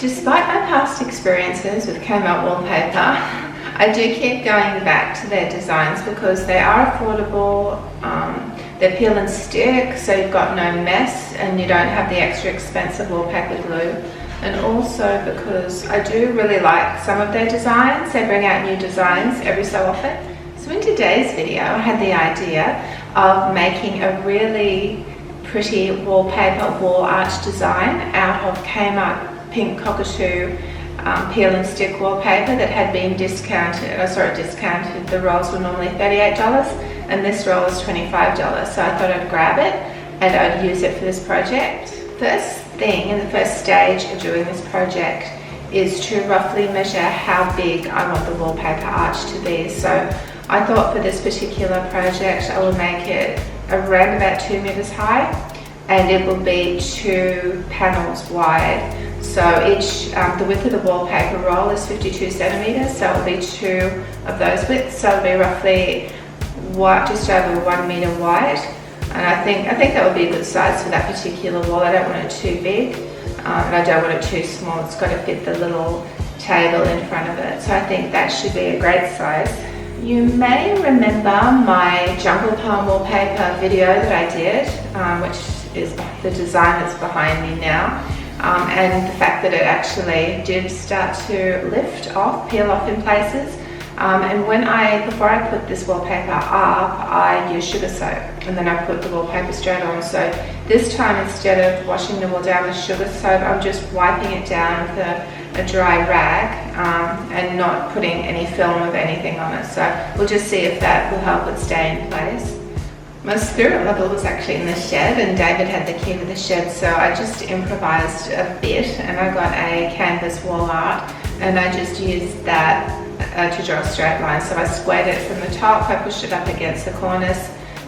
Despite my past experiences with Kmart Wallpaper, I do keep going back to their designs because they are affordable, they're peel and stick, so you've got no mess and you don't have the extra expensive wallpaper glue. And also because I do really like some of their designs, they bring out new designs every so often. So in today's video, I had the idea of making a really pretty wallpaper wall arch design out of Kmart pink Cockatoo peel and stick wallpaper that had been discounted. The rolls were normally $38 and this roll is $25. So I thought I'd grab it and I'd use it for this project. First thing in the first stage of doing this project is to roughly measure how big I want the wallpaper arch to be. So I thought for this particular project I will make it around about 2 meters high and it will be 2 panels wide. So the width of the wallpaper roll is 52 centimeters, so it'll be 2 of those widths, so it'll be roughly just over 1 meter wide. And I think that would be a good size for that particular wall. I don't want it too big, and I don't want it too small. It's got to fit the little table in front of it. So I think that should be a great size. You may remember my jungle palm wallpaper video that I did, which is the design that's behind me now. And the fact that it actually did start to peel off in places. And before I put this wallpaper up, I used sugar soap and then I put the wallpaper straight on. So this time, instead of washing the wall down with sugar soap, I'm just wiping it down with a dry rag and not putting any film of anything on it. So we'll just see if that will help it stay in place. My spirit level was actually in the shed and David had the key to the shed, so I just improvised a bit and I got a canvas wall art and I just used that to draw a straight line. So I squared it from the top, I pushed it up against the corners,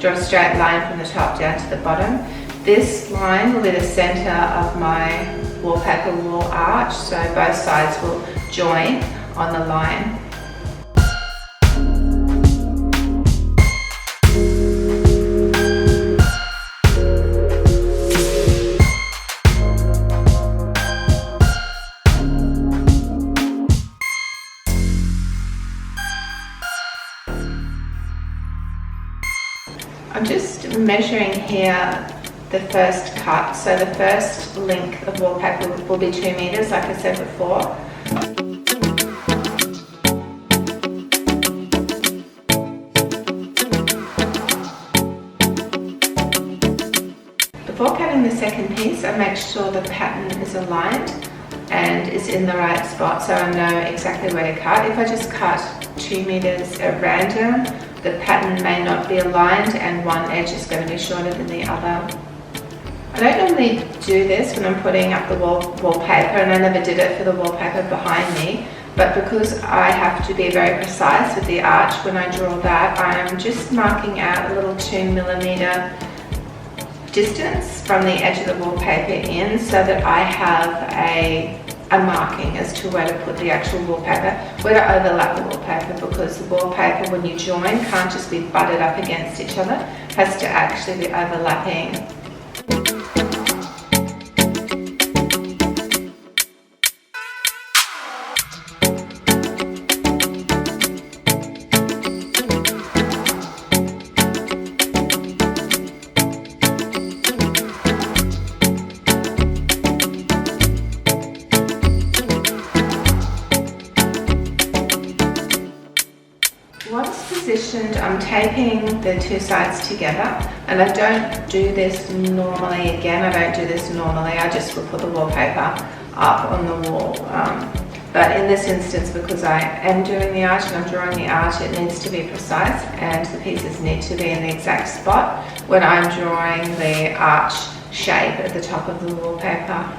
draw a straight line from the top down to the bottom. This line will be the center of my wallpaper wall arch, so both sides will join on the line. I'm just measuring here the first cut, so the first length of wallpaper will be 2 meters, like I said before. Before cutting the second piece, I make sure the pattern is aligned and is in the right spot, so I know exactly where to cut. If I just cut 2 meters at random, the pattern may not be aligned and one edge is going to be shorter than the other. I don't normally do this when I'm putting up the wallpaper, and I never did it for the wallpaper behind me, but because I have to be very precise with the arch when I draw that, I'm just marking out a little 2 millimeter distance from the edge of the wallpaper in so that I have a marking as to where to put the actual wallpaper, where to overlap the wallpaper, because the wallpaper, when you join, can't just be butted up against each other, it has to actually be overlapping. Once positioned, I'm taping the 2 sides together, and I don't do this normally. I just will put the wallpaper up on the wall. But in this instance, because I am doing the arch and I'm drawing the arch, it needs to be precise and the pieces need to be in the exact spot when I'm drawing the arch shape at the top of the wallpaper.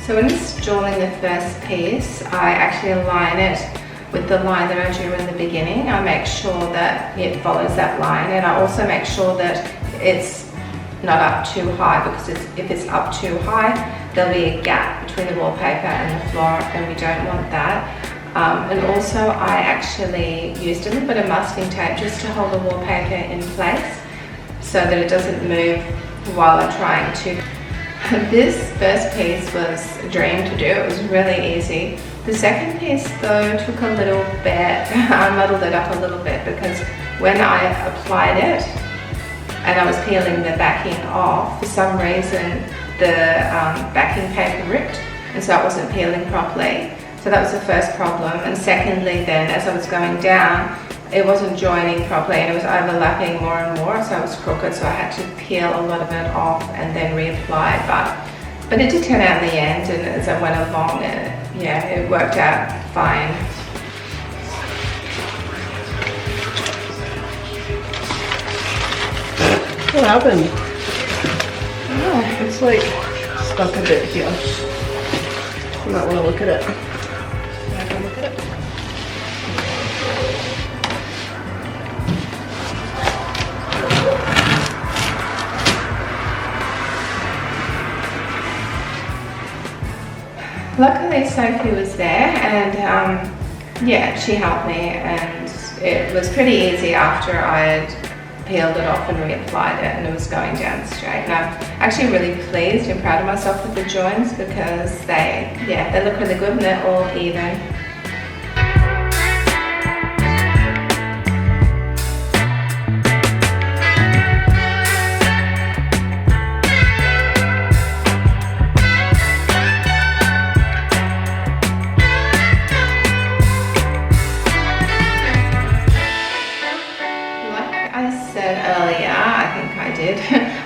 So when installing the first piece, I actually align it with the line that I drew in the beginning. I make sure that it follows that line, and I also make sure that it's not up too high, because if it's up too high, there'll be a gap between the wallpaper and the floor, and we don't want that. And also I actually used a little bit of masking tape just to hold the wallpaper in place so that it doesn't move while I'm trying to. This first piece was a dream to do. It was really easy. The second piece though took a little bit. I muddled it up a little bit because when I applied it and I was peeling the backing off, for some reason the backing paper ripped, and so it wasn't peeling properly. So that was the first problem. And secondly then, as I was going down, it wasn't joining properly and it was overlapping more and more, so it was crooked, so I had to peel a lot of it off and then reapply. But it did turn out in the end, and as I went along, it worked out fine. What happened? Oh, it's like stuck a bit here. You might want to look at it. I can look at it. Luckily Sophie was there, and yeah, she helped me, and it was pretty easy after I had peeled it off and reapplied it, and it was going down straight. And I'm actually really pleased and proud of myself with the joins, because they look really good and they're all even.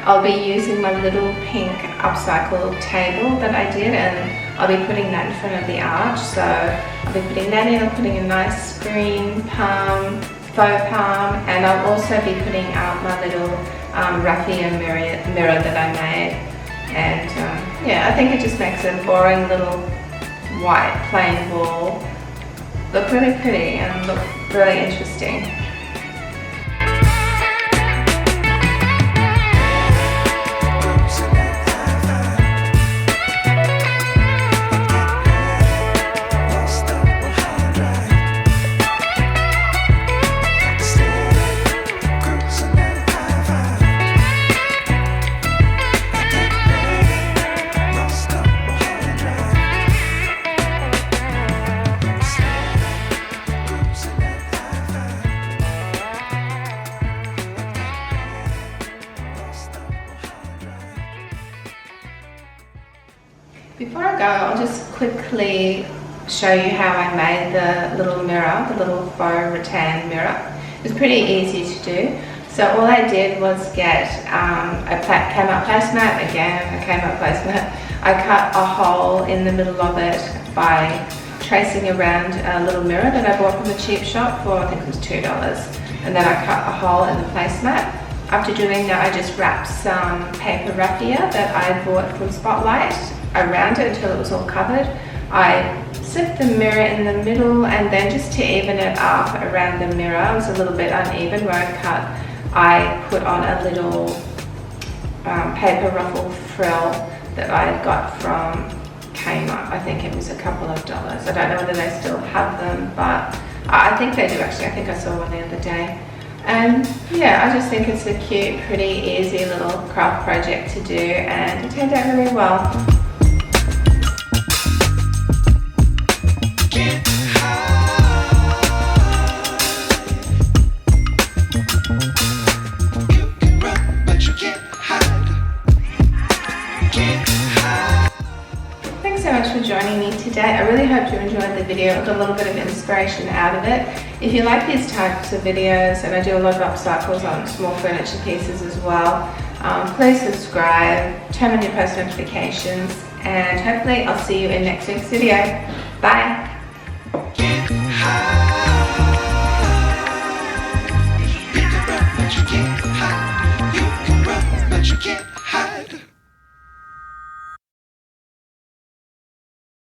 I'll be using my little pink upcycle table that I did, and I'll be putting that in front of the arch. So I'll be putting that in, I'm putting a nice green palm, faux palm, and I'll also be putting out my little raffia mirror that I made. And yeah, I think it just makes a boring little white plain wall look really pretty and look really interesting. Before I go, I'll just quickly show you how I made the little mirror, the little faux rattan mirror. It was pretty easy to do. So all I did was get a Kmart placemat, again a Kmart placemat. I cut a hole in the middle of it by tracing around a little mirror that I bought from the cheap shop for, I think it was $2. And then I cut a hole in the placemat. After doing that, I just wrapped some paper raffia that I bought from Spotlight around it until it was all covered. I slipped the mirror in the middle, and then just to even it up around the mirror, it was a little bit uneven where I cut, I put on a little paper ruffle frill that I got from Kmart. I think it was a couple of dollars. I don't know whether they still have them, but I think they do actually. I think I saw one the other day. And yeah, I just think it's a cute, pretty easy little craft project to do, and it turned out really well. Thanks so much for joining me today. I really hope you enjoyed the video. I got a little bit of inspiration out of it. If you like these types of videos, and I do a lot of upcycles on small furniture pieces as well, please subscribe, turn on your post notifications, and hopefully I'll see you in next week's video. Bye!